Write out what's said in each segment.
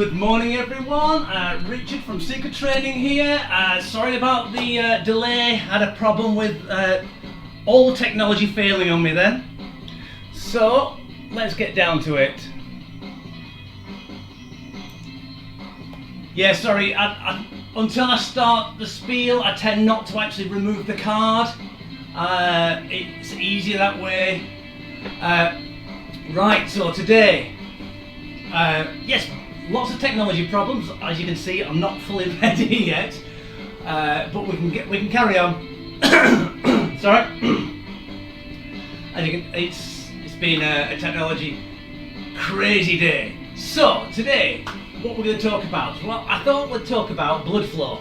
Good morning everyone, Richard from Secret Training here. Sorry about the delay, had a problem with all technology failing on me then. So, let's get down to it. Yeah, sorry, until I start the spiel I tend not to actually remove the card. It's easier that way. Right, so today, yes, lots of technology problems. As you can see, I'm not fully ready yet, but we can carry on. Sorry. As you can, it's been a technology crazy day. So today, what we're going to talk about? Well, I thought we'd talk about blood flow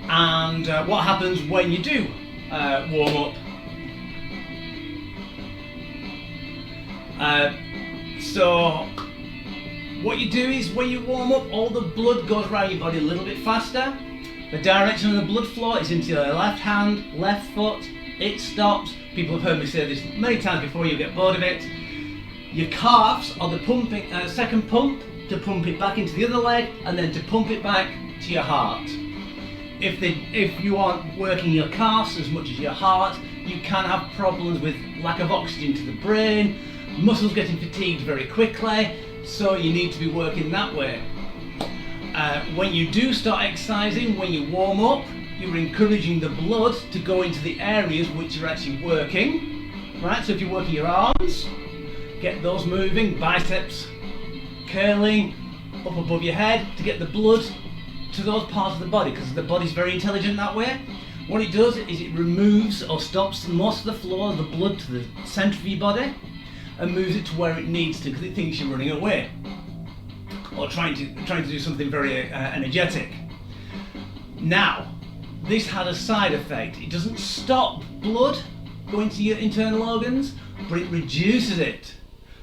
and what happens when you do warm up. So what you do is when you warm up, all the blood goes around your body a little bit faster. The direction of the blood flow is into your left hand, left foot. It stops. People have heard me say this many times before, you get bored of it. Your calves are the pumping, second pump to pump it back into the other leg and then to pump it back to your heart. If you aren't working your calves as much as your heart, you can have problems with lack of oxygen to the brain, muscles getting fatigued very quickly, so you need to be working that way. When you do start exercising, when you warm up, you're encouraging the blood to go into the areas which you're actually working. Right, so if you're working your arms, get those moving, biceps curling up above your head to get the blood to those parts of the body, because the body's very intelligent that way. What it does is it removes or stops most of the flow of the blood to the centre of your body and moves it to where it needs to, because it thinks you're running away or trying to do something very energetic. Now, this had a side effect. It doesn't stop blood going to your internal organs, but it reduces it.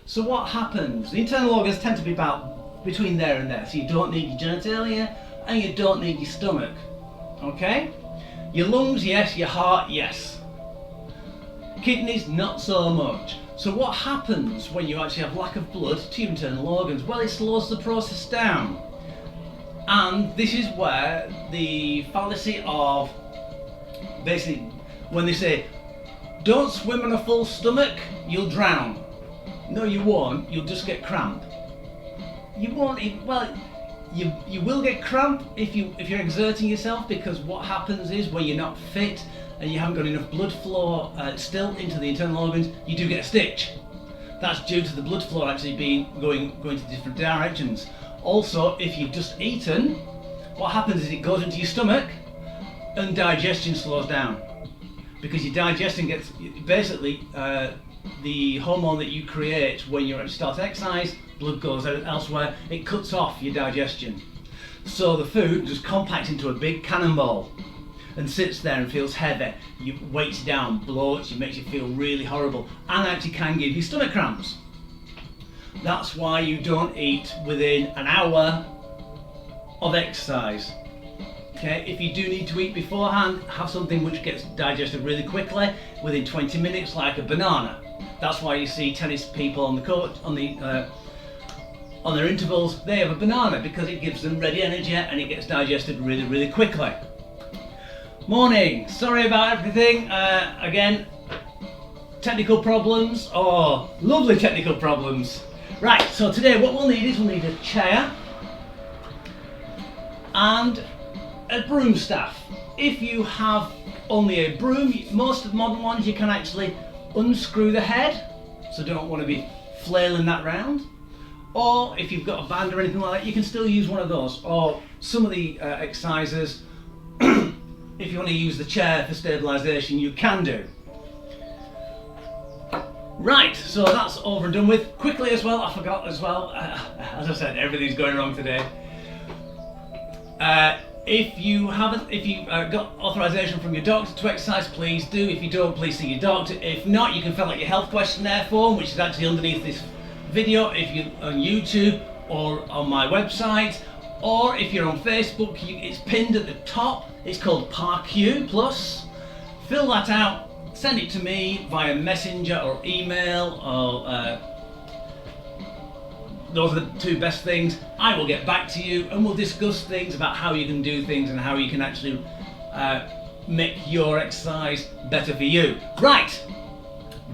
So what happens? The internal organs tend to be about between there and there, so you don't need your genitalia and you don't need your stomach. Okay? Your lungs, yes. Your heart, yes. Kidneys, not so much. So what happens when you actually have lack of blood to your internal organs? Well, it slows the process down. And this is where the fallacy of basically when they say don't swim on a full stomach, you'll drown. No, you won't. You'll just get cramp. You won't. Well, you will get cramp if you're exerting yourself, because what happens is when you're not fit and you haven't got enough blood flow still into the internal organs, you do get a stitch. That's due to the blood flow actually going to different directions. Also, if you've just eaten, what happens is it goes into your stomach and digestion slows down, because your digestion gets basically the hormone that you create when you start to exercise, blood goes out elsewhere, it cuts off your digestion. So the food just compacts into a big cannonball and sits there and feels heavy. You weights you down, bloats you, makes you feel really horrible, and actually can give you stomach cramps. That's why you don't eat within an hour of exercise. Okay, if you do need to eat beforehand, have something which gets digested really quickly within 20 minutes, like a banana. That's why you see tennis people on the court on their intervals, they have a banana, because it gives them ready energy and it gets digested really, really quickly. Morning, sorry about everything. Again, technical problems, lovely technical problems. Right, so today what we'll need a chair and a broom staff. If you have only a broom, most of the modern ones you can actually unscrew the head, so don't want to be flailing that round. Or if you've got a band or anything like that, you can still use one of those. Or some of the exercises, if you want to use the chair for stabilisation, you can do. Right, so that's over and done with. Quickly as well, I forgot as well, as I said, everything's going wrong today. If you've got authorization from your doctor to exercise, please do. If you don't, please see your doctor. If not, you can fill out your health questionnaire form, which is actually underneath this video if you're on YouTube or on my website, or if you're on Facebook, it's pinned at the top. It's called PARQ Plus. Fill that out, send it to me via messenger or email or those are the two best things. I will get back to you and we'll discuss things about how you can do things and how you can actually make your exercise better for you. Right,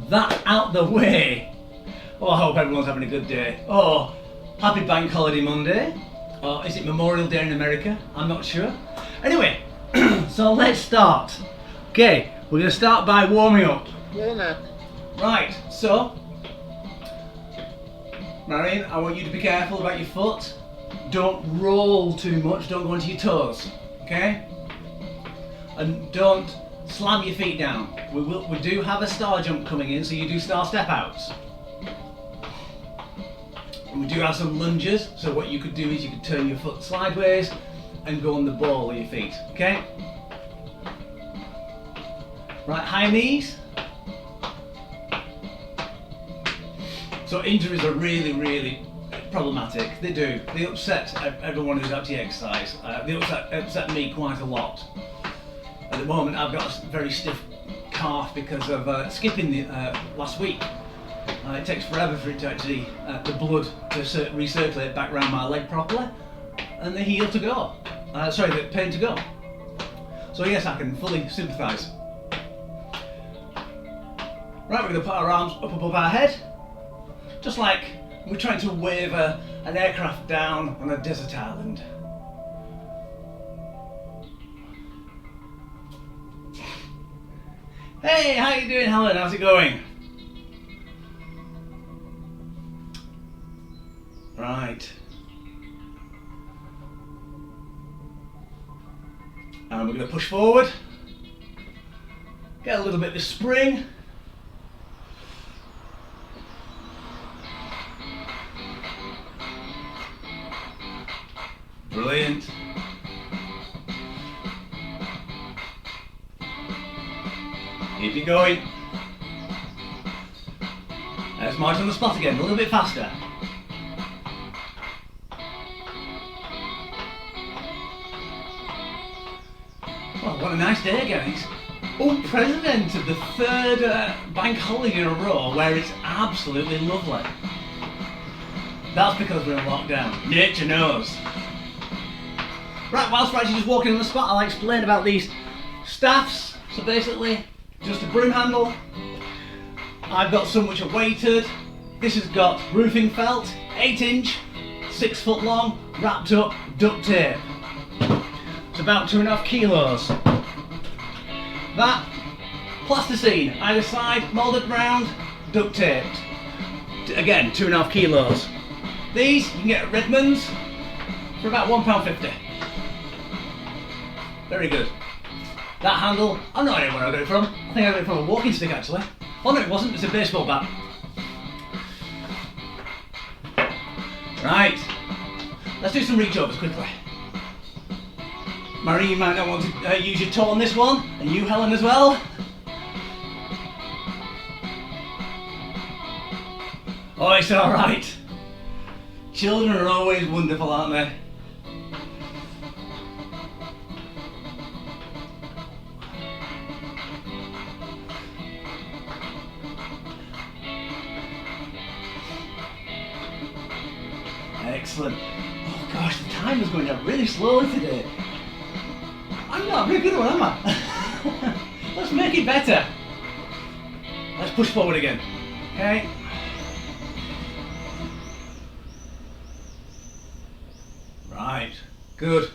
that out the way. Oh, I hope everyone's having a good day. Oh, happy Bank Holiday Monday. Or is it Memorial Day in America? I'm not sure. Anyway, so let's start. Okay, we're going to start by warming up. Warm up. Right, so Marion, I want you to be careful about your foot. Don't roll too much, don't go onto your toes, okay? And don't slam your feet down. We do have a star jump coming in, so you do star step outs. And we do have some lunges, so what you could do is you could turn your foot sideways and go on the ball with your feet, okay? Right, high knees. So injuries are really, really problematic. They do. They upset everyone who's actually exercise. They upset me quite a lot. At the moment, I've got a very stiff calf because of skipping the last week. It takes forever for it to actually, the blood to recirculate back around my leg properly, and the heel to go. The pain to go. So yes, I can fully sympathise. Right, we're going to put our arms up above our head, just like we're trying to wave an aircraft down on a desert island. Hey, how you doing, Helen? How's it going? Right. And we're going to push forward. Get a little bit of spring. Brilliant. Keep it going. Let's march on the spot again, a little bit faster. Oh, what a nice day, guys. Unprecedented, the third bank holiday in a row where it's absolutely lovely. That's because we're in lockdown. Nature knows. Right, whilst we're actually just walking on the spot, I'll explain about these staffs. So basically, just a broom handle. I've got some which are weighted. This has got roofing felt, 8-inch, 6 foot long, wrapped up, duct tape. It's about 2.5 kilos. That, plasticine, either side, moulded round, duct taped. Again, 2.5 kilos. These you can get at Redmond's for about £1.50. Very good. That handle, I don't know where I got it from. I think I got it from a walking stick actually. Oh no, it wasn't, it's a baseball bat. Right, let's do some reach overs quickly. Marie, you might not want to use your toe on this one, and you, Helen, as well. Oh, it's alright. Children are always wonderful, aren't they? Excellent. Oh gosh, the time is going down really slowly today. I'm not a very good one, am I? Let's make it better. Let's push forward again. Okay. Right. Good.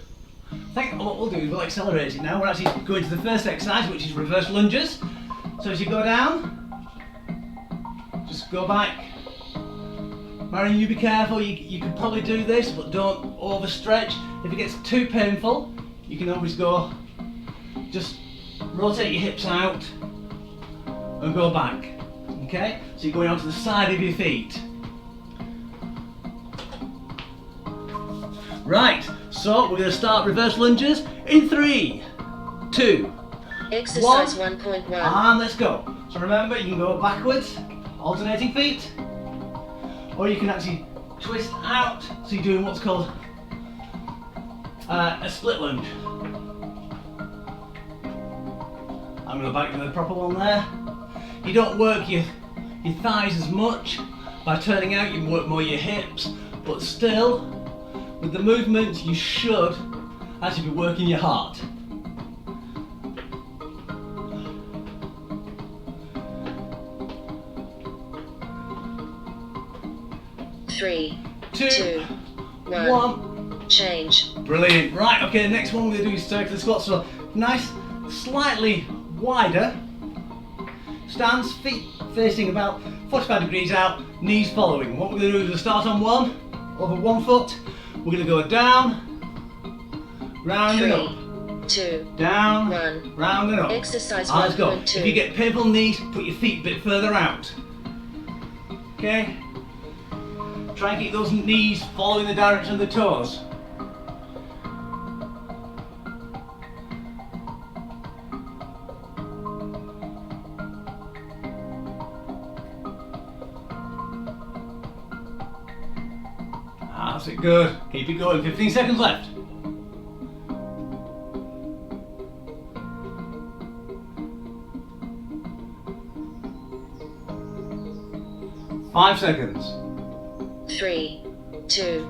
I think what we'll do is we'll accelerate it now. We're actually going to the first exercise, which is reverse lunges. So as you go down, just go back. Marion, you be careful, you can probably do this, but don't overstretch. If it gets too painful, you can always go, just rotate your hips out and go back, okay? So you're going onto the side of your feet. Right, so we're going to start reverse lunges in 3, 2, Exercise 1.1. And let's go. So remember, you can go backwards, alternating feet, or you can actually twist out, so you're doing what's called a split lunge. I'm going to back to the proper one there. You don't work your thighs as much by turning out, you work more your hips, but still, with the movements, you should actually be working your heart. Three, Two, two, one. Change. Brilliant. Right, okay, the next one we're going to do is circular squats. So nice, slightly wider stance, feet facing about 45 degrees out, knees following. What we're going to do is we'll start on one, over 1 foot. We're going to go down, round and up. 2, Down, 1. round and up. Exercise Let's go. 1.2. If you get painful knees, put your feet a bit further out. Okay? Try and keep those knees following the direction of the toes. That's it, good. Keep it going, 15 seconds left. Five seconds. 3, 2,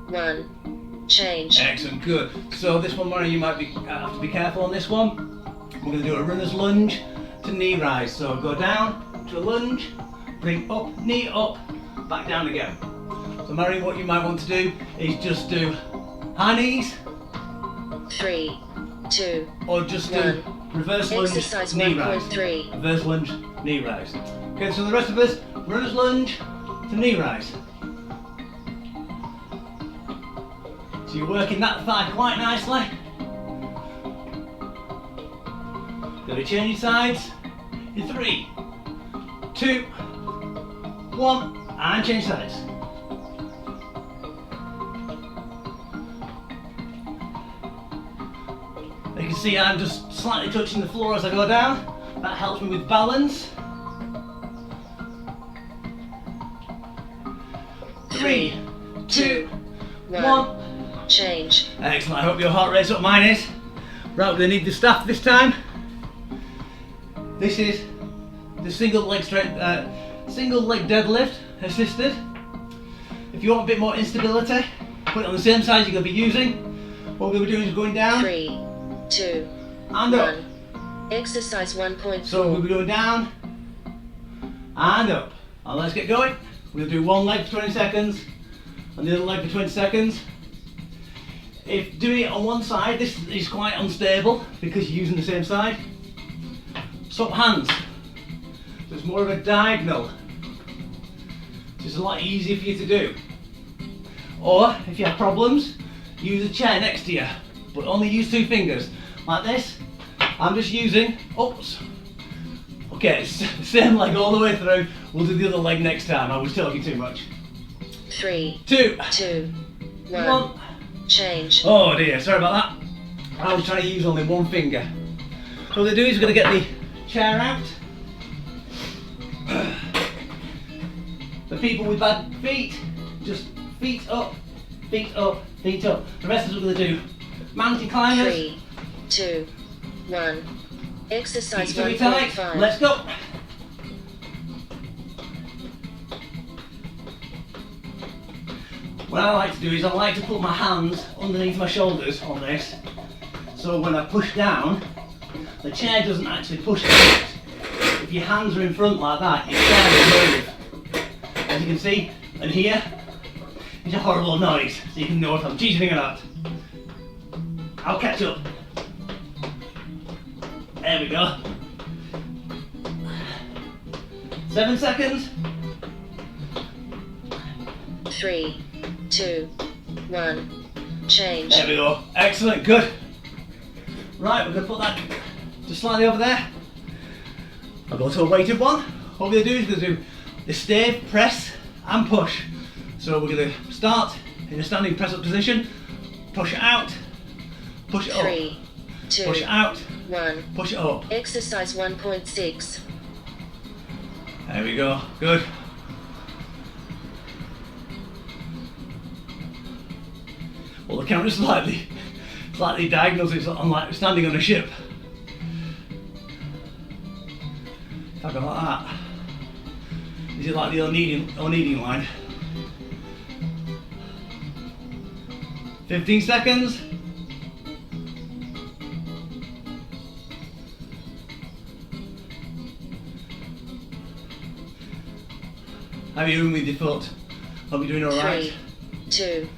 1. Change. Excellent, good. So this one, Murray, you might have to be careful on this one. We're going to do a runner's lunge to knee rise. So go down to a lunge, bring up, knee up, back down again. So Murray, what you might want to do is just do high knees. 3, 2, or just do 1. reverse lunge, Exercise knee rise. 1.3. Reverse lunge, knee rise. Okay, so the rest of us, runner's lunge to knee rise. So you're working that thigh quite nicely. Going to change your sides in 3, 2, 1, and change sides. You can see I'm just slightly touching the floor as I go down. That helps me with balance. 3, 2, 1. Change. Excellent, I hope your heart rate's up, mine is. Right, we're going to need the staff this time. This is the single leg deadlift assisted. If you want a bit more instability, put it on the same side you're going to be using. What we're going to be doing is going down 3, 2, and up. 1. Exercise 1.4. So we'll be going down and up. And let's get going. We'll do one leg for 20 seconds and the other leg for 20 seconds. If doing it on one side, this is quite unstable because you're using the same side. Swap hands. So it's more of a diagonal. So it's a lot easier for you to do. Or if you have problems, use a chair next to you, but only use 2 fingers. Like this. I'm just using, oops. Okay, it's the same leg all the way through. We'll do the other leg next time. I was talking too much. 3, 2, 1. Change. Oh dear, sorry about that. I was trying to use only 1 finger. So what we're going to do is we're going to get the chair out. For people with bad feet, just feet up, feet up, feet up. The rest of us are going to do mountain climbers. 3, 2, 1. Exercise Feet really tight. 1.5. Let's go. What I like to do is I like to put my hands underneath my shoulders on this, so when I push down, the chair doesn't actually push out. If your hands are in front like that, your chair will move. As you can see, and here, it's a horrible noise, so you can know if I'm cheating or not. I'll catch up. There we go. 7 seconds. 3, 2, 1. Change. There we go. Excellent, good. Right, we're going to put that just slightly over there. I'll go to a weighted one. What we're going to do is we're going to do the stave, press and push. So we're going to start in a standing press up position, push it out, push it up, 3, 2, push it out, 1. push it up. Exercise 1.6. There we go, good. Well, the camera's slightly diagonal, so it's like standing on a ship. If I go like that, is it like the Oneiding line? 15 seconds. How are you doing with your foot? Hope you're doing alright. 3, 2,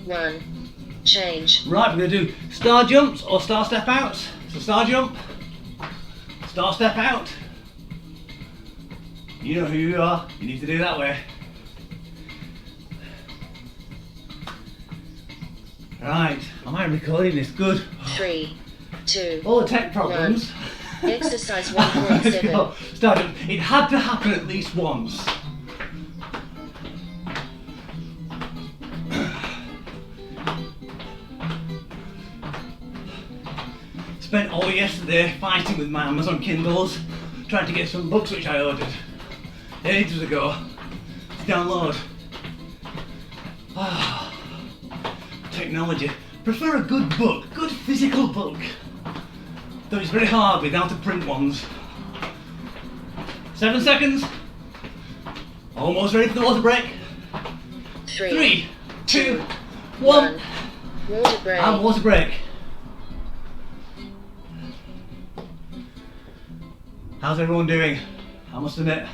1, change. Right, we're going to do star jumps or star step outs. So star jump, star step out. You know who you are, you need to do it that way. Right, am I recording this? Good. 3, 2, All the tech problems. 1. Exercise Let's go. 1.7. Star jump. It had to happen at least once. Spent all yesterday fighting with my Amazon Kindles, trying to get some books which I ordered ages ago to download. Technology. Prefer a good book, good physical book. Though it's very hard without the print ones. 7 seconds. Almost ready for the water break. 3, 2, 1. Water break. And water break. How's everyone doing? I must admit,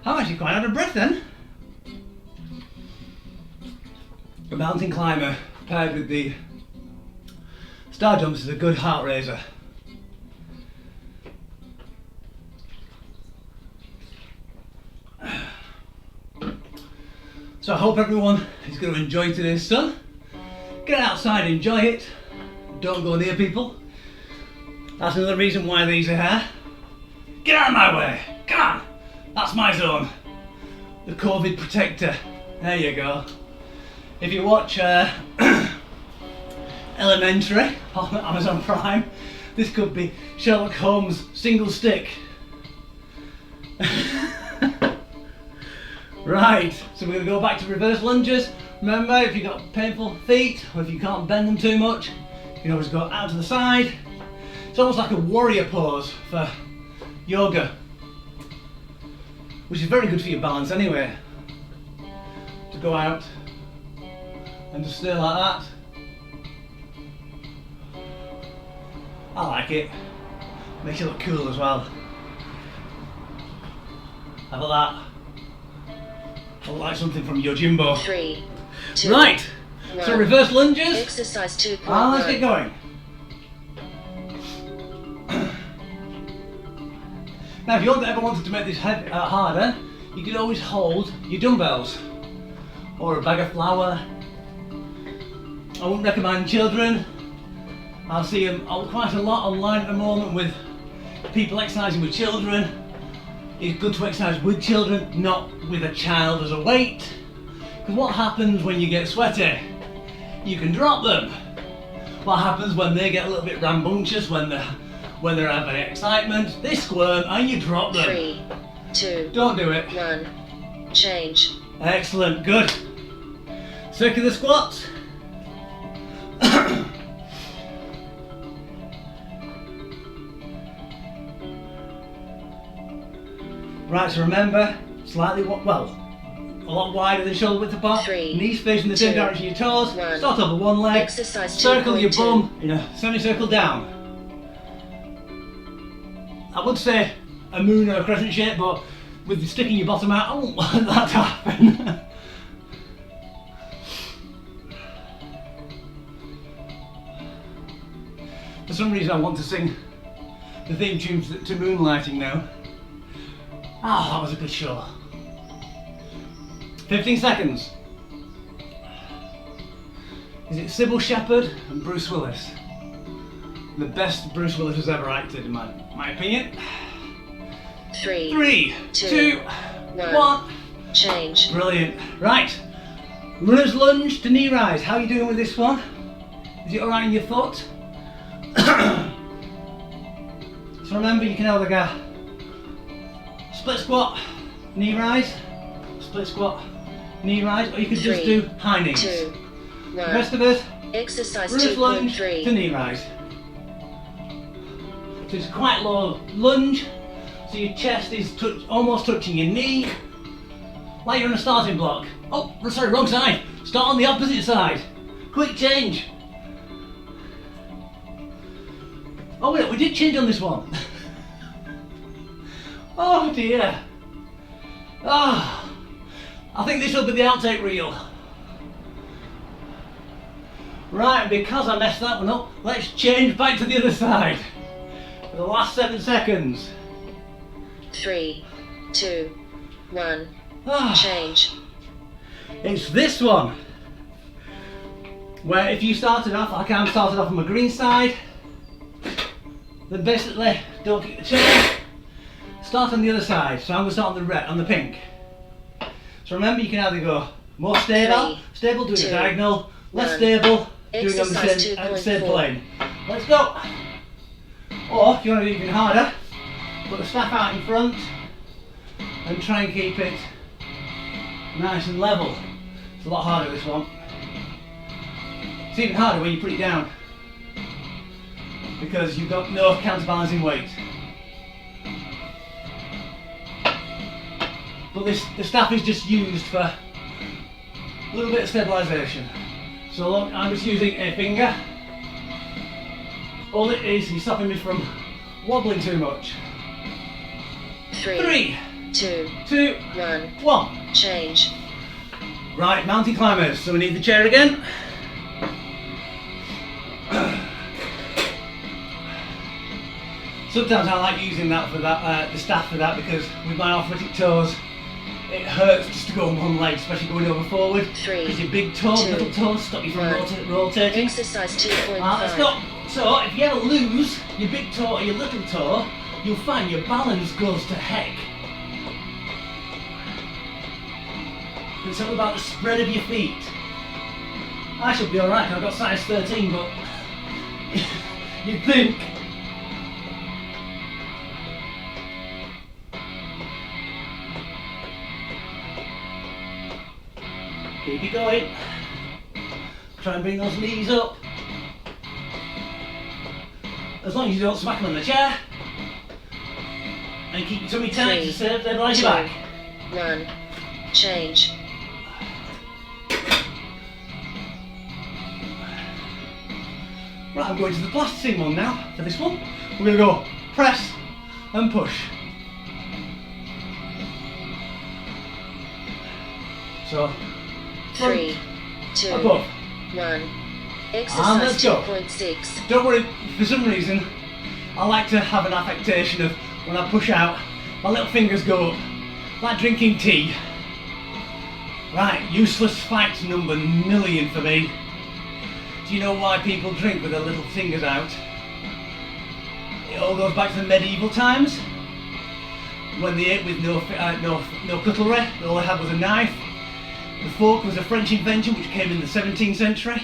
I'm actually quite out of breath then. A mountain climber paired with the star jumps is a good heart raiser. So I hope everyone is going to enjoy today's sun. Get outside, enjoy it. Don't go near people. That's another reason why these are here. Get out of my way! Come on! That's my zone. The COVID protector. There you go. If you watch Elementary on Amazon Prime, this could be Sherlock Holmes' single stick. Right, so we're going to go back to reverse lunges. Remember, if you've got painful feet or if you can't bend them too much, you can always go out to the side. It's almost like a warrior pose for yoga, which is very good for your balance anyway. To go out and just stay like that. I like it. Makes you look cool as well. How about that? I look like something from Yojimbo. 3, 2, Right. 1. So reverse lunges. Exercise 2.1. Let's get going. Now, if you ever wanted to make this harder, you could always hold your dumbbells or a bag of flour. I wouldn't recommend children. I see them quite a lot online at the moment with people exercising with children. It's good to exercise with children, not with a child as a weight. Because what happens when you get sweaty? You can drop them. What happens when they get a little bit rambunctious, when they're having excitement? They squirm and you drop them. 3, 2, Don't do it. 1. Change. Excellent, good. Circular squats. Right, so remember, slightly, a lot wider than shoulder width apart. 3, Knees facing the same 2, direction as your toes. 1. Start off with one leg. Exercise Circle your 2.2. bum in a semicircle down. I would say a moon or a crescent shape, but with sticking your bottom out, I won't want that to happen. For some reason I want to sing the theme tune to Moonlighting now. Ah, that was a good show. 15 seconds. Is it Sybil Shepherd and Bruce Willis? The best Bruce Willis has ever acted, in my opinion. 3, 2, 1. Change. Brilliant. Right. Runner's lunge to knee rise. How are you doing with this one? Is it alright in your foot? So remember, you can either go split squat, knee rise, split squat, knee rise, or you could just do high knees. 2, 1. The rest of us, Exercise runner's lunge to 2.3. knee rise. So it's quite low lunge, so your chest is almost touching your knee, like you're on a starting block. Oh, sorry, wrong side. Start on the opposite side. Quick change. Oh wait, we did change on this one. Oh dear. Ah, I think this will be the outtake reel. Right, and because I messed that one up, let's change back to the other side. For the last 7 seconds. 3, 2, 1. Ah, Change. it's this one. Where if you started off, like I'm started off on my green side, then basically don't kick the chair. Start on the other side. So I'm going to start on the red, on the pink. So remember, you can either go more stable, doing a diagonal, less stable, doing on the same plane. Let's go. Or if you want to do it even harder, put the staff out in front and try and keep it nice and level. It's a lot harder, this one. It's even harder when you put it down because you've got no counterbalancing weight. But the staff is just used for a little bit of stabilisation. So look, I'm just using a finger. All it is stopping me from wobbling too much. 3, 2, 1. Change. Right, mountain climbers. So we need the chair again. Sometimes I like using that for that, the staff for that, because with my arthritic toes, it hurts just to go on one leg, especially going over forward. 3, because your big toe, 2, little toes stop you from 1. rotating. Exercise 2.5. Let's go. So if you ever lose your big toe or your little toe, you'll find your balance goes to heck. It's all about the spread of your feet. I should be alright, I've got size 13, but you'd think. Keep it going. Try and bring those knees up. As long as you don't smack them on the chair. And keep your tummy tight to stabilise your back. 1. Change. Right, I'm going to the plasticine one now for this one. We're going to go press and push. So, 3, 2, above. 1. And Exercise let's go. 2.6. Don't worry, for some reason, I like to have an affectation of when I push out, my little fingers go up, like drinking tea. Right, useless fact number million for me. Do you know why people drink with their little fingers out? It all goes back to the medieval times, when they ate with no cutlery. All they had was a knife. The fork was a French invention which came in the 17th century.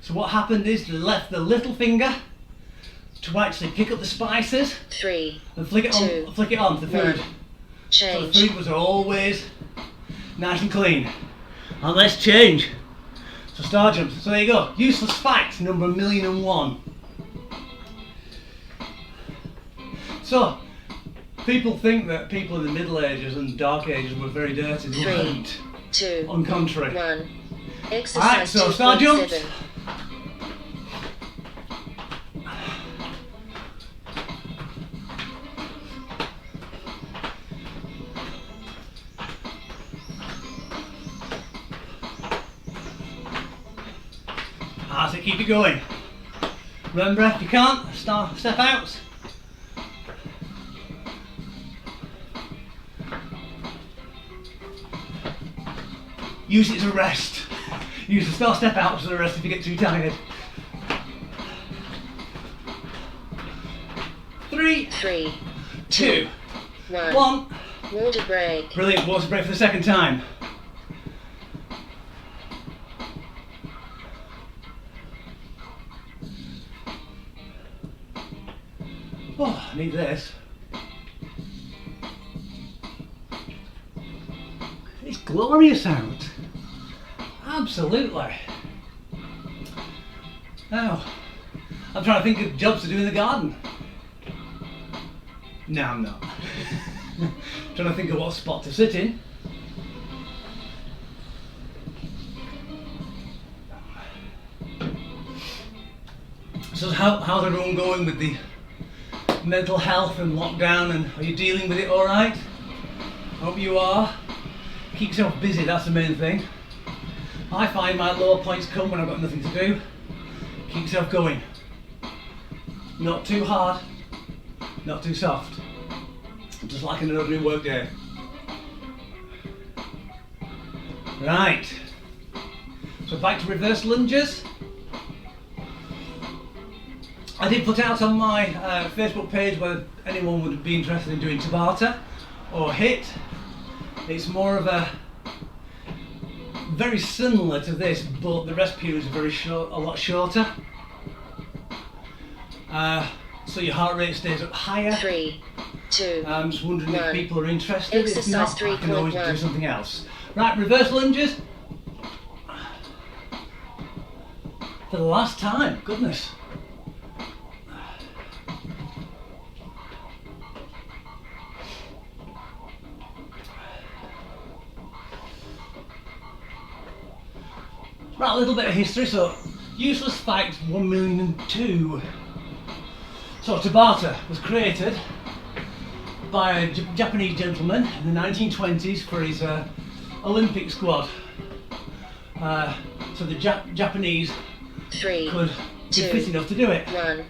So what happened is they left the little finger to actually pick up the spices 3, and flick it on to the food. 1. So the Change. food was always nice and clean. And let's change. So star jumps. So there you go. Useless fact number 1,000,001. So people think that people in the Middle Ages and Dark Ages were very dirty. They 3, weren't. 2, On contrary. 1. Exercise Alright, so star jumps. 2.7. So keep it going. Remember, if you can't, step out. Use it as a rest. Use the step out as a rest if you get too tired. 3, 2, 1. Water break. Brilliant, water break for the second time. Oh, I need this. It's glorious out. Absolutely. Now, I'm trying to think of jobs to do in the garden. No, I'm not. Trying to think of what spot to sit in. So how's everyone going with the mental health and lockdown, and are you dealing with it alright? Hope you are. Keep yourself busy, that's the main thing. I find my lower points come when I've got nothing to do. Keep yourself going. Not too hard, not too soft. Just like an ordinary work day. Right. So back to reverse lunges. I did put out on my Facebook page whether anyone would be interested in doing Tabata or HIIT. It's more of a very similar to this, but the rest periods are very short, a lot shorter. So your heart rate stays up higher. 3, 2, I'm just wondering if 1. people are interested. If Exercise not, I can always 3.1. do something else. Right, reverse lunges. For the last time, goodness. Right, a little bit of history. So, useless facts 1,000,002. So, Tabata was created by a Japanese gentleman in the 1920s for his Olympic squad. So the Japanese 3, could be fit enough to do it. 1.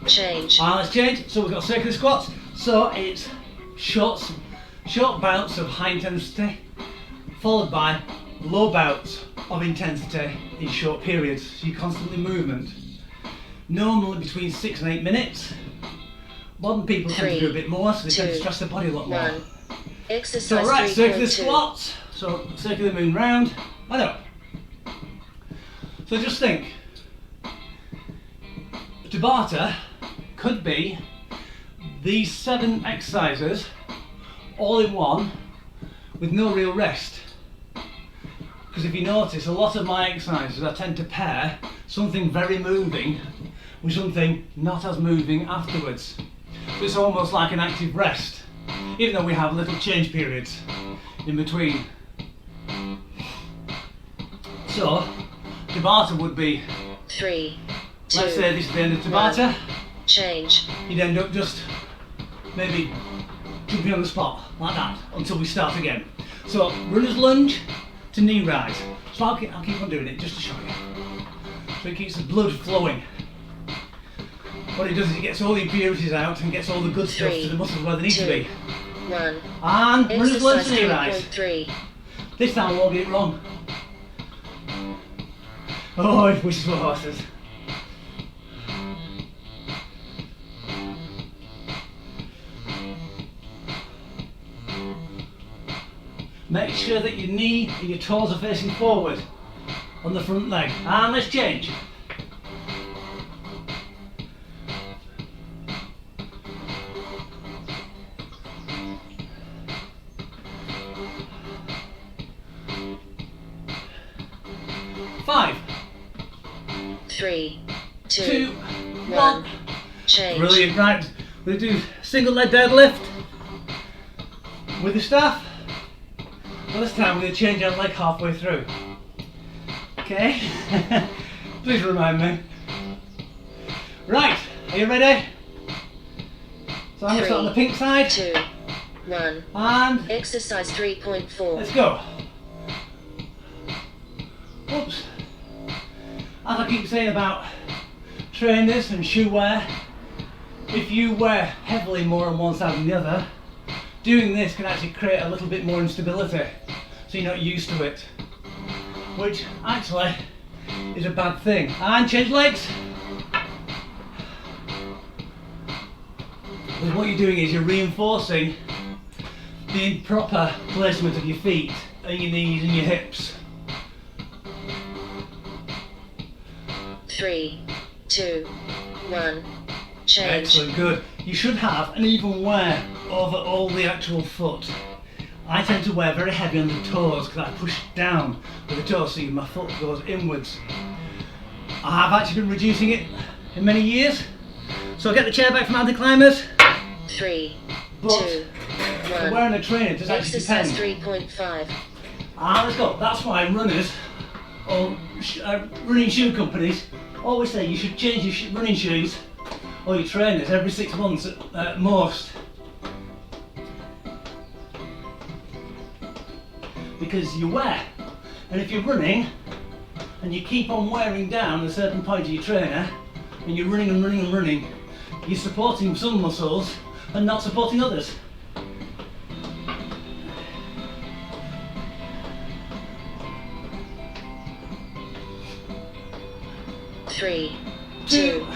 Change. Let's change. So we've got circular squats. So it's short bouts of high intensity, followed by low bouts of intensity in short periods. So you're constantly movement. Normally between 6 and 8 minutes. Modern people tend to do a bit more, so they tend to stress their body a lot more. 1. Exercise So right, circular 3.2. squats. So circular moon round. I know. So just think. Tabata could be these 7 exercises all in one with no real rest. Because if you notice, a lot of my exercises I tend to pair something very moving with something not as moving afterwards. So it's almost like an active rest, even though we have little change periods in between. So Tabata would be, 3, 2, let's say this is the end of Tabata. change. You'd end up just maybe jumping on the spot like that until we start again. So runner's lunge to knee rise. So I'll keep on doing it just to show you. So it keeps the blood flowing. What it does is it gets all the impurities out and gets all the good stuff to the muscles where they need to be. 1. And runner's lunge to knee Exercise rise. 3.3. This time I won't get it wrong. Oh, it wishes for horses. Make sure that your knee and your toes are facing forward on the front leg. And let's change. Five, 3, 2, 2, 1. 1. Change. Brilliant, right. We'll do single leg deadlift with the staff. Well, this time we're going to change our leg halfway through. Okay? Please remind me. Right, are you ready? So I'm going to start on the pink side. 2, 1. And Exercise 3.4. let's go. Oops. As I keep saying about trainers and shoe wear, if you wear heavily more on one side than the other, doing this can actually create a little bit more instability, so you're not used to it, which actually is a bad thing. And change legs. Because what you're doing is you're reinforcing the proper placement of your feet and your knees and your hips. 3, 2, 1. Change. Excellent, good. You should have an even wear over all the actual foot. I tend to wear very heavy on the toes because I push down with the toes so my foot goes inwards. I have actually been reducing it in many years. So get the chair back from anti-climbers. 3, But 2, 1. wearing a trainer does actually Exercise depend. 3.5. Let's go. That's why runners or running shoe companies always say you should change your running shoes or your trainers every 6 months at most. Because you wear. And if you're running and you keep on wearing down a certain point of your trainer and you're running and running and running, you're supporting some muscles and not supporting others. Three, two,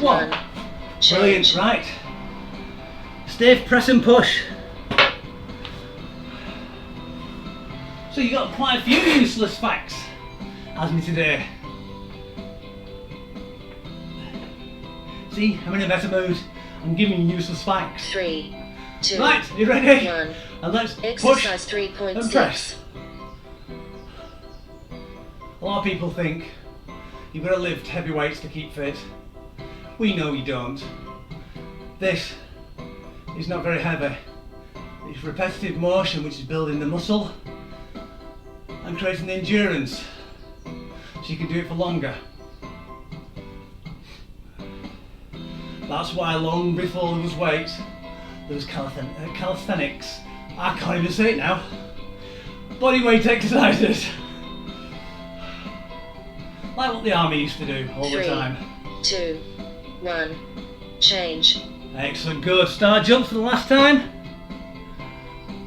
1. one. Brilliant, Change. right. Stave, press and push. So you got quite a few useless facts as me today. See, I'm in a better mood. I'm giving you useless facts. 3, 2, Right, you ready? 1. And let's push Exercise and 3.6. press. A lot of people think you've got to lift heavy weights to keep fit. We know you don't. This is not very heavy. It's repetitive motion which is building the muscle and creating the endurance so you can do it for longer. That's why long before there was weights, there was calisthenics. I can't even say it now. Bodyweight exercises. Like what the army used to do all the 3, time. 2, 1. Change. Excellent, good. Star jumps for the last time.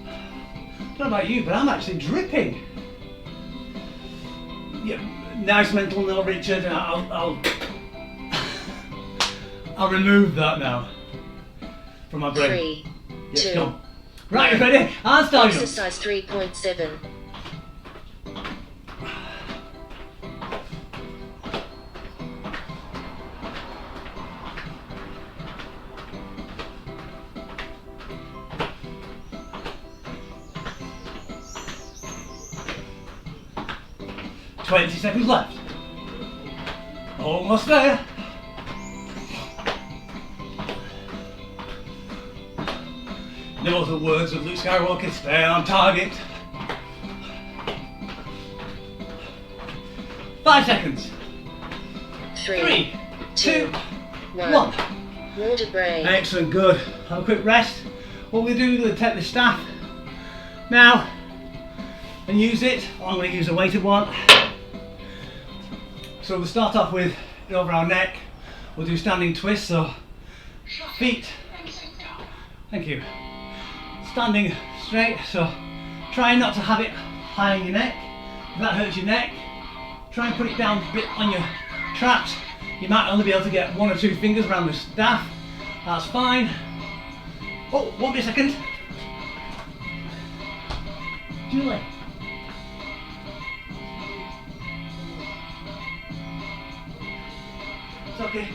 I don't know about you, but I'm actually dripping. Yeah, nice mental note, Richard. I'll remove that now from my brain. 3, Yes, 2. go. Right, ready? And star jump. Exercise 3.7. Seconds left. Almost there. No other words of Luke Skywalker, stay on target. 5 seconds. 3, 2, 1. 1. Water break. Excellent, good. Have a quick rest. What we'll do, we'll take the staff now and use it. I'm going to use a weighted one. So we'll start off with it over our neck. We'll do standing twists, so feet. Thank you. Standing straight, so try not to have it high on your neck. If that hurts your neck, try and put it down a bit on your traps. You might only be able to get 1 or 2 fingers around the staff. That's fine. Oh, won't be a second. Julie. It's okay.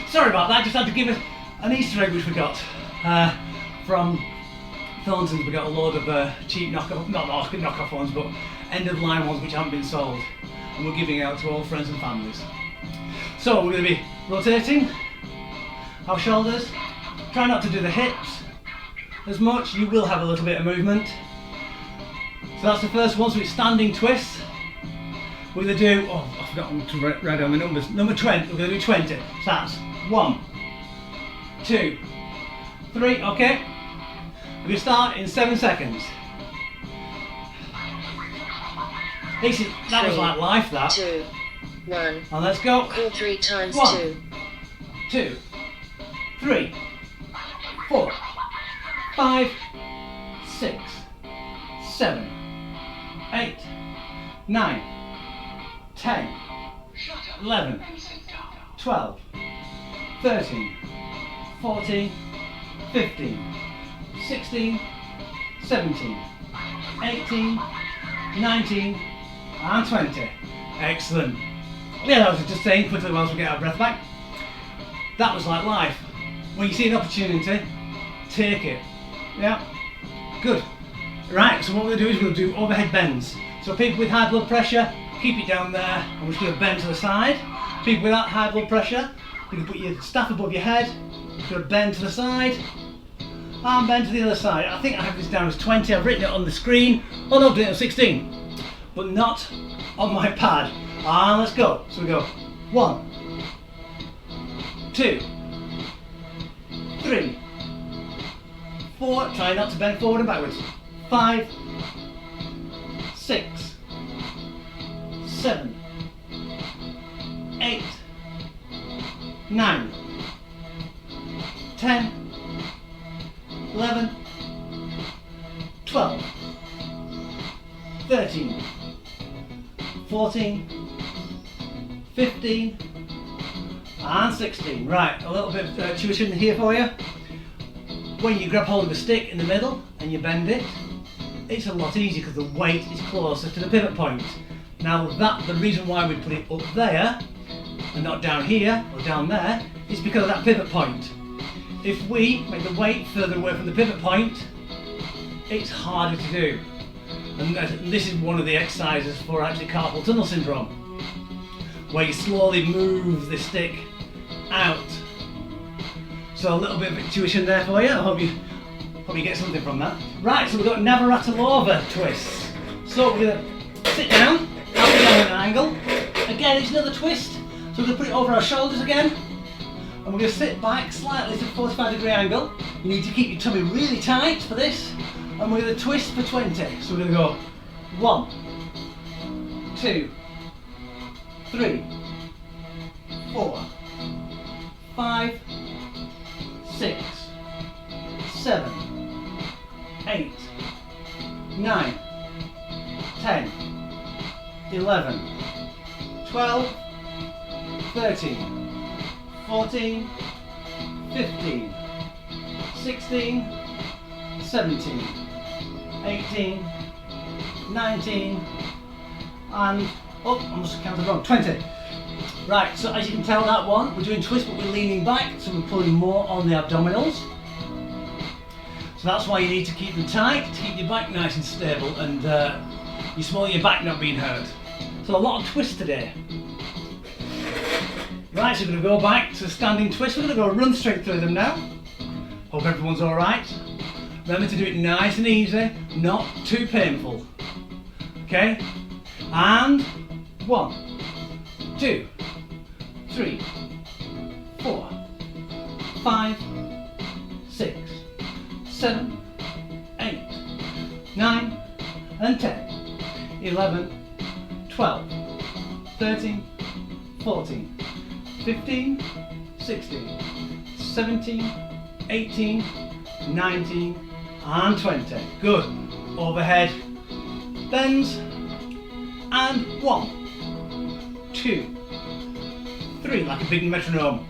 Sorry about that, just had to give us an Easter egg which we got from Thornton's. We got a load of cheap knockoff, not knockoff ones, but end of line ones which haven't been sold, and we're giving out to all friends and families. So we're going to be rotating our shoulders. Try not to do the hips as much. You will have a little bit of movement. So that's the first one. So it's standing twists. We're going to do, oh, I've forgotten to write down the numbers. Number 20, we're going to do 20. So that's 1, 2, 3, okay? We're going to start in 7 seconds. That was like life, that. 2, 1. And let's go. Call 3 times 1, 2. 2, 3, 4, 5, 6, 7, 8, 9, 10, 11, 12, 13, 14, 15, 16, 17, 18, 19, and 20. Excellent. Yeah, that was just saying quickly whilst we get our breath back. That was like life. When you see an opportunity, take it. Yeah? Good. Right, so what we're going to do is we'll do overhead bends. So people with high blood pressure, keep it down there, and we're just going to bend to the side. People without high blood pressure, you can put your staff above your head, just going to bend to the side, and bend to the other side. I think I have this down as 20, I've written it on the screen. Oh no, I've done it at 16. But not on my pad. And let's go. So we go 1, 2, 3, 4. Try not to bend forward and backwards. 5, 6, 7, 8, 9, 10, 11, 12, 13, 14, 15 and 16. Right, a little bit of tuition here for you. When you grab hold of a stick in the middle and you bend it, it's a lot easier because the weight is closer to the pivot point. Now the reason why we put it up there and not down here or down there is because of that pivot point. If we make the weight further away from the pivot point, it's harder to do. And this is one of the exercises for actually carpal tunnel syndrome, where you slowly move the stick out. So a little bit of intuition there for you. I hope you get something from that. Right, so we've got Navratilova Twist. So we're going to sit down, up and down at an angle. Again, it's another twist. So we're going to put it over our shoulders again. And we're going to sit back slightly to a 45-degree angle. You need to keep your tummy really tight for this. And we're going to twist for 20. So we're going to go 1, 2, 3, 4, 5, 6, 7, 8, 9, 10, 11, 12, 13, 14, 15, 16, 17, 18, 19, and I must have counted wrong, 20. Right, so as you can tell, that one, we're doing twist but we're leaning back, so we're pulling more on the abdominals. So that's why you need to keep them tight, to keep your back nice and stable and you smell your back not being hurt. So a lot of twist today. Right, so we're going to go back to standing twist. We're going to go run straight through them now. Hope everyone's alright. Remember to do it nice and easy, not too painful. Okay? And 1, 2, 3, 4, 5, 6, 7, 8, 9, and 10, 11, 12, 13, 14, 15, 16, 17, 18, 19, and 20. Good. Overhead bends. And 1, 2, 3, like a big metronome.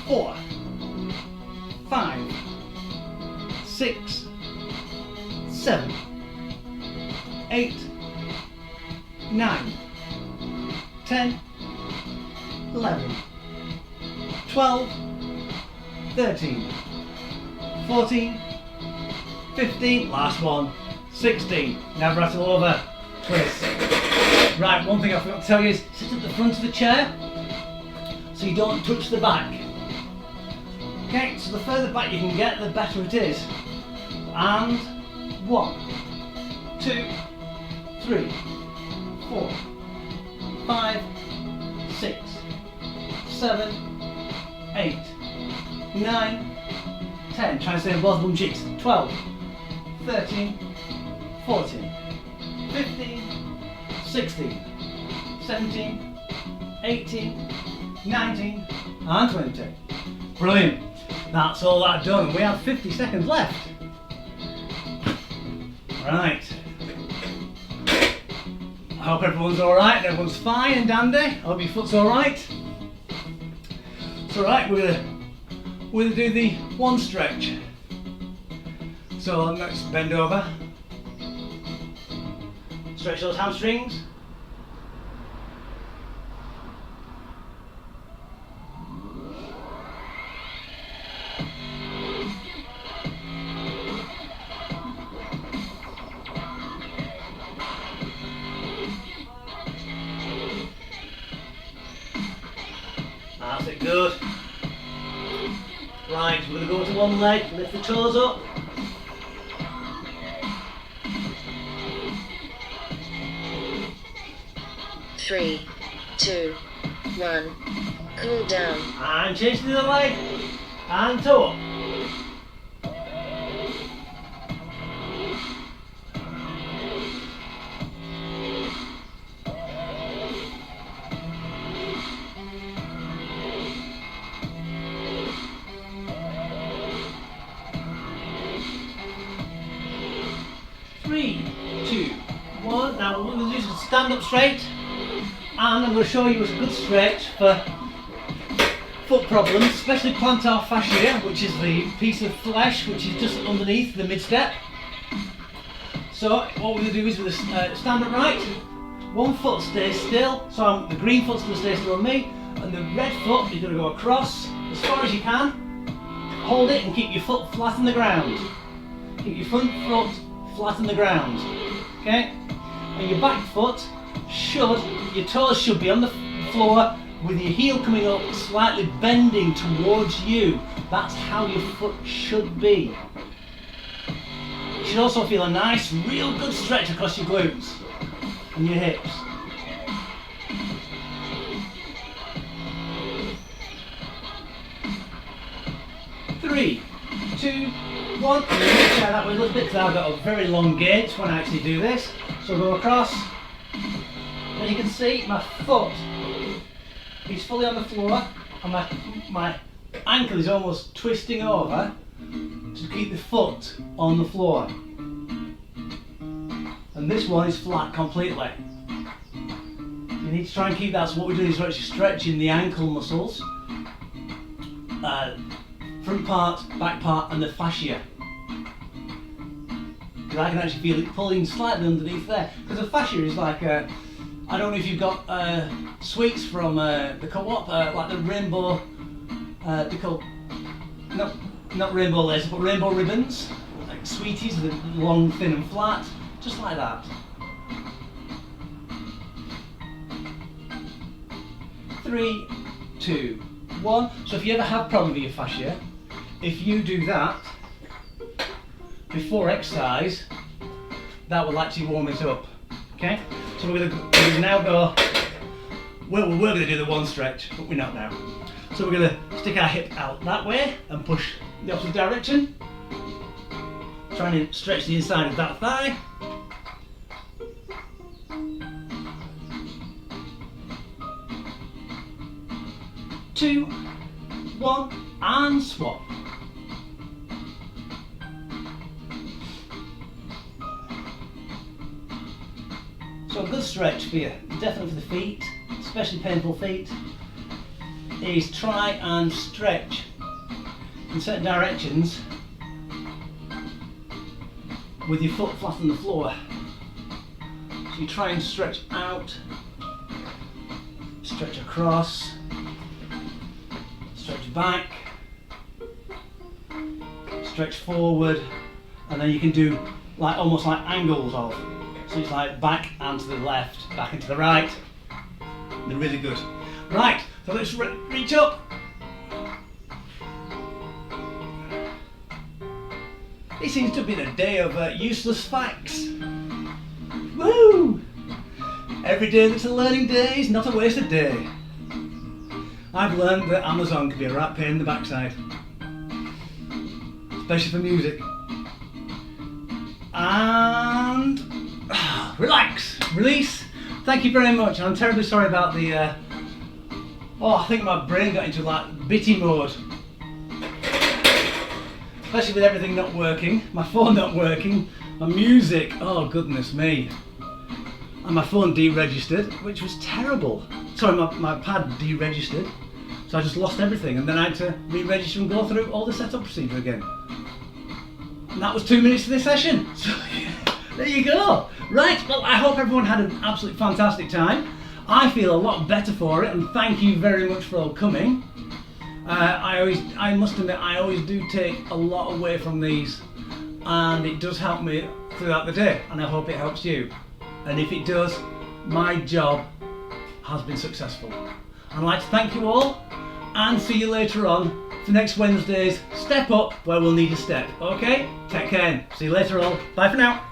4, 5, 6, 7, 8, 9, 10, 11, 12, 13, 14, 15, last one, 16. Navratilova Twist. Right, one thing I forgot to tell you is sit at the front of the chair so you don't touch the back. Okay, so the further back you can get, the better it is. And 1, 2, 3, 4, 5, 6, 7, 8, 9, 10. Try and stay on both bum cheeks. 12, 13, 14, 15, 16, 17, 18, 19, and 20. Brilliant. That's all that done. We have 50 seconds left. Right. I hope everyone's alright, everyone's fine and dandy. I hope your foot's alright. It's alright, we're gonna do the one stretch. So let's bend over. Stretch those hamstrings. That's it, good. Right, we're going to go to one leg, lift the toes up. 3, 2, 1. Cool down. And change to the other leg. And toe up. Three, two, one. Now we're going to do some stand up straight, and I'm going to show you a good stretch for foot problems, especially plantar fascia, which is the piece of flesh which is just underneath the mid-step. So what we're going to do is with a stand up right, one foot stays still, so the green foot's going to stay still on me, and the red foot is going to go across as far as you can. Hold it and keep your foot flat on the ground. Keep your front foot flat on the ground, okay? And your back foot your toes should be on the floor with your heel coming up, slightly bending towards you. That's how your foot should be. You should also feel a nice, real good stretch across your glutes and your hips. Three, two, one. Try that way a little bit because I've got a very long gait when I actually do this. So go across, and you can see my foot is fully on the floor, and my ankle is almost twisting over to keep the foot on the floor. And this one is flat completely. You need to try and keep that. So what we're doing is we're actually stretching the ankle muscles, front part, back part, and the fascia. Because I can actually feel it pulling slightly underneath there. Because the fascia is like I don't know if you've got sweets from the co-op, like the rainbow, they call, not rainbow lace, but rainbow ribbons, like sweeties, the long, thin and flat, just like that. Three, two, one. So if you ever have problem with your fascia, if you do that before exercise, that will actually warm it up. Okay? So we're going to now go, well, we were going to do the one stretch, but we're not now. So we're going to stick our hip out that way and push the opposite direction. Trying to stretch the inside of that thigh. Two, one, and swap. So a good stretch for you, definitely for the feet, especially painful feet, is try and stretch in certain directions with your foot flat on the floor. So you try and stretch out, stretch across, stretch back, stretch forward, and then you can do like almost like angles of. So it's like back and to the left, back and to the right. They're really good. Right, so let's reach up. It seems to have been a day of useless facts. Woo! Every day that's a learning day is not a wasted day. I've learned that Amazon can be a right pain in the backside. Especially for music. And relax, release. Thank you very much. I'm terribly sorry about the I think my brain got into like bitty mode. Especially with everything not working, my phone not working, my music, oh goodness me. And my phone deregistered, which was terrible. Sorry, my pad deregistered. So I just lost everything, and then I had to re-register and go through all the setup procedure again. And that was 2 minutes to this session. So there you go. Right, well I hope everyone had an absolutely fantastic time. I feel a lot better for it, and thank you very much for all coming. I must admit, I always do take a lot away from these, and it does help me throughout the day, and I hope it helps you. And if it does, my job has been successful. I'd like to thank you all, and see you later on for next Wednesday's Step Up, where we'll need a step. Okay? Take care. See you later all. Bye for now.